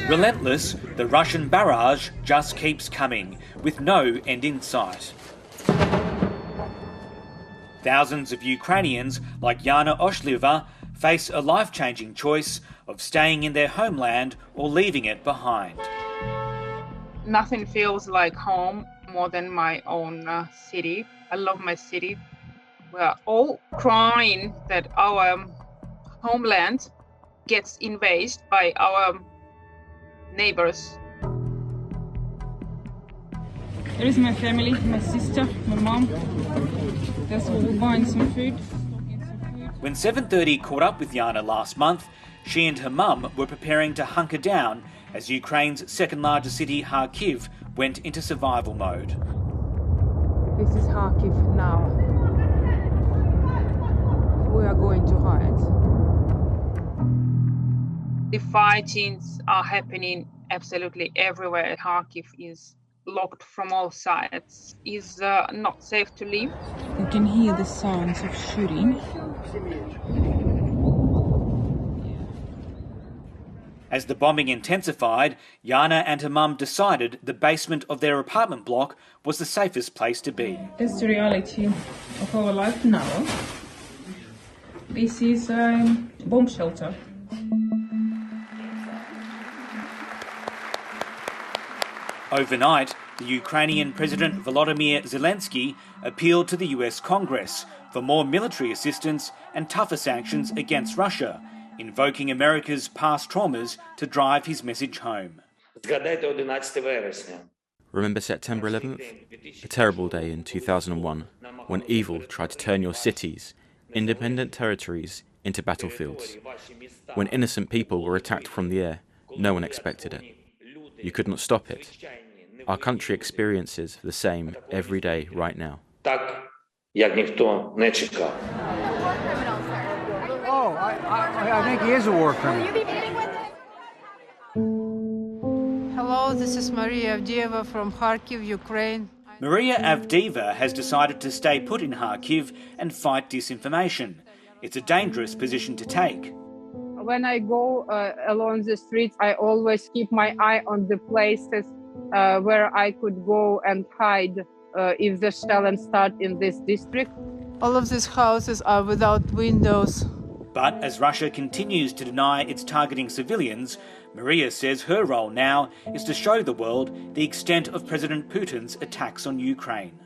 Relentless, the Russian barrage just keeps coming, with no end in sight. Thousands of Ukrainians, like Yana Oshliova, face a life-changing choice of staying in their homeland or leaving it behind. Nothing feels like home more than my own city. I love my city. We're all crying that our homeland gets invaded by our neighbors. There is my family, my sister, my mom. That's what we're buying some food. When 7:30 caught up with Yana last month, she and her mum were preparing to hunker down as Ukraine's second largest city, Kharkiv, went into survival mode. This is Kharkiv now. We are going to hide. The fightings are happening absolutely everywhere. Kharkiv is locked from all sides. It's not safe to live. You can hear the sounds of shooting. As the bombing intensified, Yana and her mum decided the basement of their apartment block was the safest place to be. That's the reality of our life now. This is a bomb shelter. Overnight, the Ukrainian President Volodymyr Zelensky appealed to the US Congress for more military assistance and tougher sanctions against Russia, invoking America's past traumas to drive his message home. Remember September 11th? A terrible day in 2001 when evil tried to turn your cities, independent territories, into battlefields. When innocent people were attacked from the air, no one expected it. You could not stop it. Our country experiences the same every day right now. Oh, I think he is a war criminal. Hello, this is Maria Avdieva from Kharkiv, Ukraine. Maria Avdieva has decided to stay put in Kharkiv and fight disinformation. It's a dangerous position to take. When I go along the streets, I always keep my eye on the places where I could go and hide if the shelling start in this district. All of these houses are without windows. But as Russia continues to deny it's targeting civilians, Maria says her role now is to show the world the extent of President Putin's attacks on Ukraine.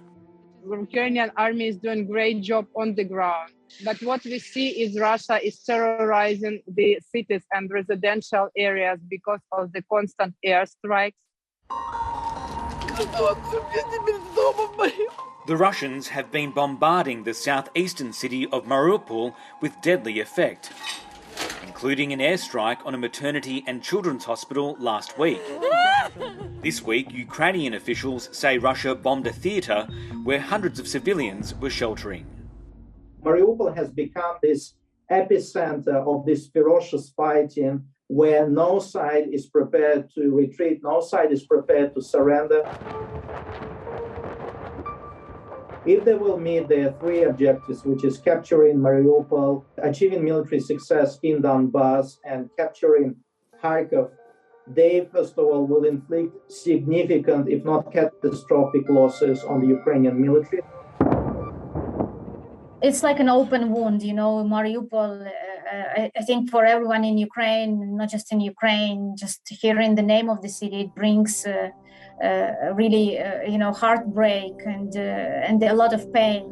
The Ukrainian army is doing a great job on the ground. But what we see is Russia is terrorizing the cities and residential areas because of the constant airstrikes. The Russians have been bombarding the southeastern city of Mariupol with deadly effect, including an airstrike on a maternity and children's hospital last week. This week, Ukrainian officials say Russia bombed a theatre where hundreds of civilians were sheltering. Mariupol has become this epicenter of this ferocious fighting where no side is prepared to retreat, no side is prepared to surrender. If they will meet their three objectives, which is capturing Mariupol, achieving military success in Donbass, and capturing Kharkiv, they, first of all, will inflict significant, if not catastrophic, losses on the Ukrainian military. It's like an open wound, you know, Mariupol. I think for everyone in Ukraine, not just in Ukraine, just hearing the name of the city, it brings really, heartbreak and a lot of pain.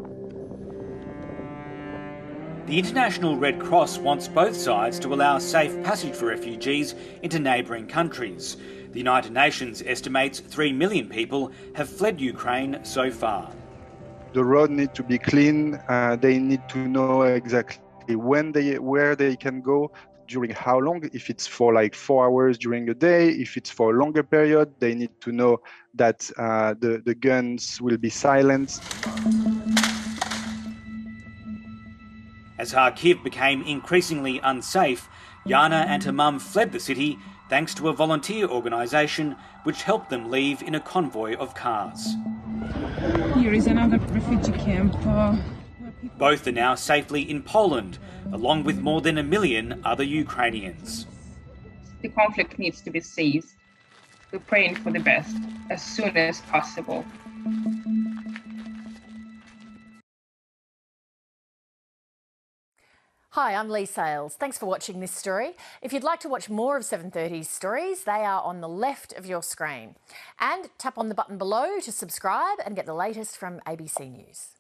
The International Red Cross wants both sides to allow safe passage for refugees into neighbouring countries. The United Nations estimates 3 million people have fled Ukraine so far. The road need to be clean. They need to know exactly where they can go, during how long. If it's for like 4 hours during a day, if it's for a longer period, they need to know that the guns will be silenced. As Kharkiv became increasingly unsafe, Yana and her mum fled the city thanks to a volunteer organisation which helped them leave in a convoy of cars. Here is another refugee camp. Both are now safely in Poland, along with more than 1 million other Ukrainians. the conflict needs to be ceased. We're praying for the best as soon as possible. Hi, I'm Lee Sales. Thanks for watching this story. If you'd like to watch more of 730's stories, they are on the left of your screen. And tap on the button below to subscribe and get the latest from ABC News.